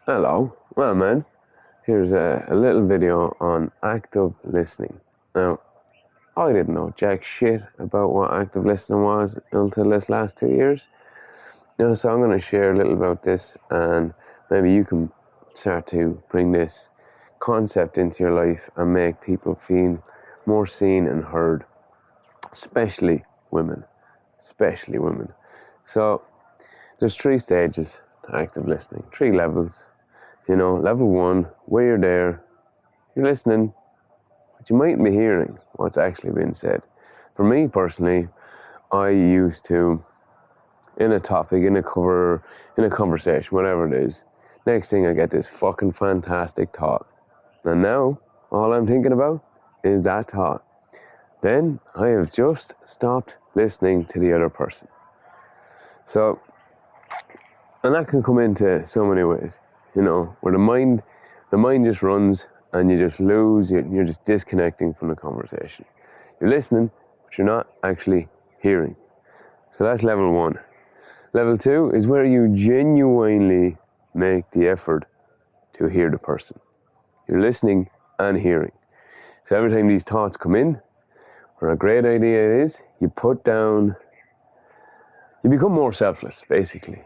Hello. Well, man, here's a little video on active listening. Now, I didn't know jack shit about what active listening was until this last 2 years. So I'm going to share a little about this, and maybe you can start to bring this concept into your life and make people feel more seen and heard, especially women. So, there's 3 stages to active listening, 3 levels. Level 1, where you're there, you're listening, but you mightn't be hearing what's actually being said. For me personally, I used to, in a topic, in a conversation, whatever it is, next thing I get this fucking fantastic thought. And now, all I'm thinking about is that thought. Then I have just stopped listening to the other person. So, and that can come into so many ways, where the mind just runs and you just lose, you're just disconnecting from the conversation. You're listening, but you're not actually hearing. So that's level 1. Level 2 is where you genuinely make the effort to hear the person. You're listening and hearing. So every time these thoughts come in, or a great idea is, you become more selfless, basically.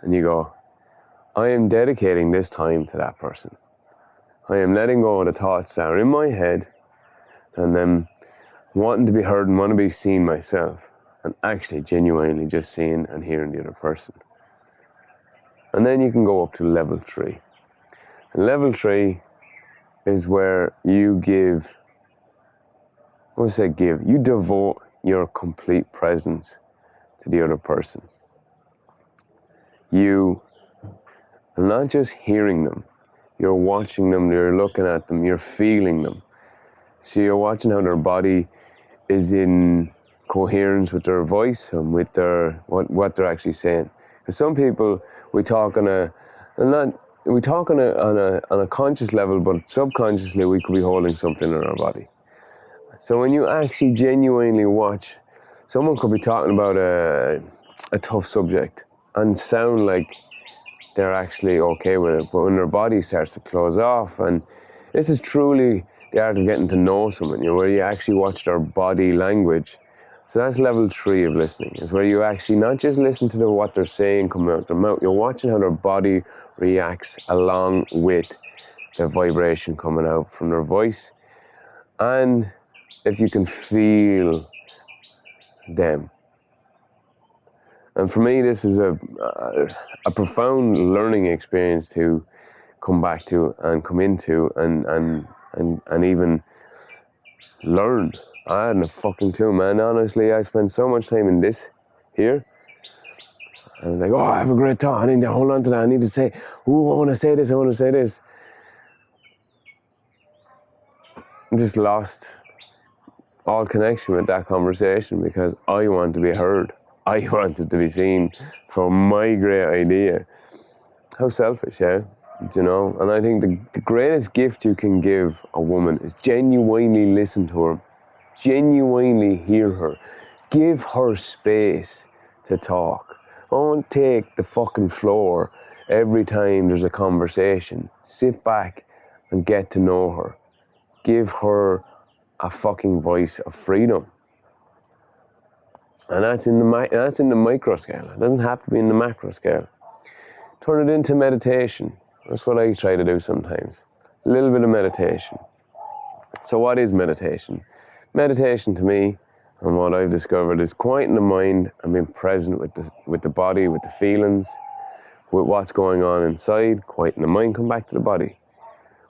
And you go, I am dedicating this time to that person. I am letting go of the thoughts that are in my head and then wanting to be heard and want to be seen myself, and actually genuinely just seeing and hearing the other person. And then you can go up to level 3. And level 3 is where you you devote your complete presence to the other person. You are not just hearing them, you're watching them, you're looking at them, you're feeling them. So you're watching how their body is in coherence with their voice and with what they're actually saying. Because some people, we talk on a conscious level, but subconsciously we could be holding something in our body. So when you actually genuinely watch, someone could be talking about a tough subject and sound like they're actually okay with it, but when their body starts to close off, and this is truly the art of getting to know someone, where you actually watch their body language. So that's level 3 of listening, is where you actually not just listen to what they're saying coming out their mouth, you're watching how their body reacts along with the vibration coming out from their voice, and if you can feel them. And for me, this is a profound learning experience to come back to and come into and even learn. I hadn't a fucking clue, man. Honestly, I spent so much time in this here. I was like, oh, I have a great thought. I need to hold on to that. I need to say, I want to say this. I just lost all connection with that conversation because I want to be heard. I wanted to be seen for my great idea. How selfish, yeah? And I think the greatest gift you can give a woman is genuinely listen to her, genuinely hear her, give her space to talk. Don't take the fucking floor every time there's a conversation. Sit back and get to know her. Give her a fucking voice of freedom. And that's in the micro scale. It doesn't have to be in the macro scale. Turn it into meditation. That's what I try to do sometimes. A little bit of meditation. So what is meditation? Meditation to me, and what I've discovered, is quieting the mind and being present with the body, with the feelings, with what's going on inside. Quieten the mind, come back to the body.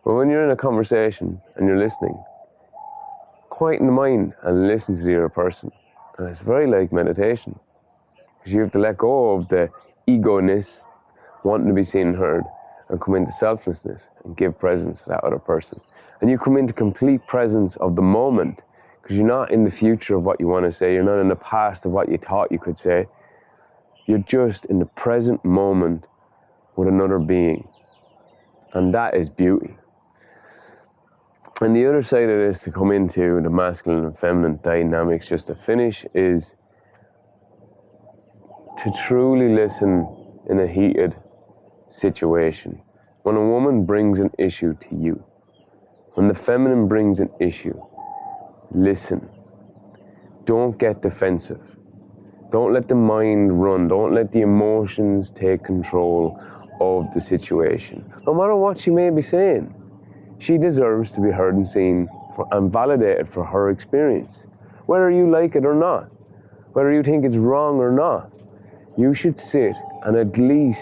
But when you're in a conversation and you're listening, quieten the mind and listen to the other person. And it's very like meditation, because you have to let go of the ego-ness, wanting to be seen and heard, and come into selflessness and give presence to that other person. And you come into complete presence of the moment, because you're not in the future of what you want to say, you're not in the past of what you thought you could say. You're just in the present moment with another being. And that is beauty. And the other side of this, to come into the masculine and feminine dynamics, just to finish, is to truly listen in a heated situation when a woman brings an issue to you, when the feminine brings an issue, listen. Don't get defensive. Don't let the mind run. Don't let the emotions take control of the situation. No matter what she may be saying, she deserves to be heard and seen and validated for her experience. Whether you like it or not, whether you think it's wrong or not, you should sit and at least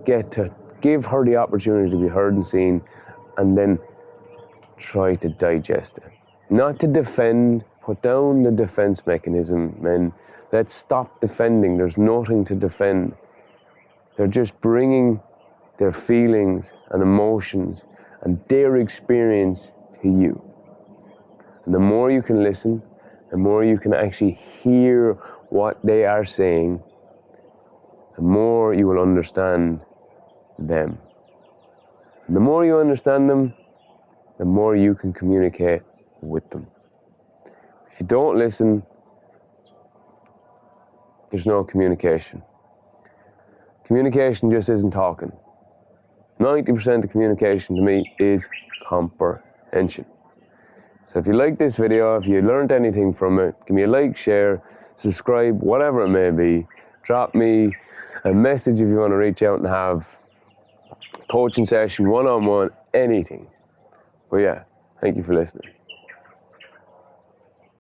get to give her the opportunity to be heard and seen, and then try to digest it. Not to defend. Put down the defense mechanism, men. Let's stop defending. There's nothing to defend. They're just bringing their feelings and emotions and their experience to you. And the more you can listen, the more you can actually hear what they are saying, the more you will understand them. And the more you understand them, the more you can communicate with them. If you don't listen, there's no communication. Communication just isn't talking. 90% of communication to me is comprehension. So if you like this video, if you learned anything from it, give me a like, share, subscribe, whatever it may be. Drop me a message if you want to reach out and have a coaching session, one-on-one, anything. But yeah, thank you for listening.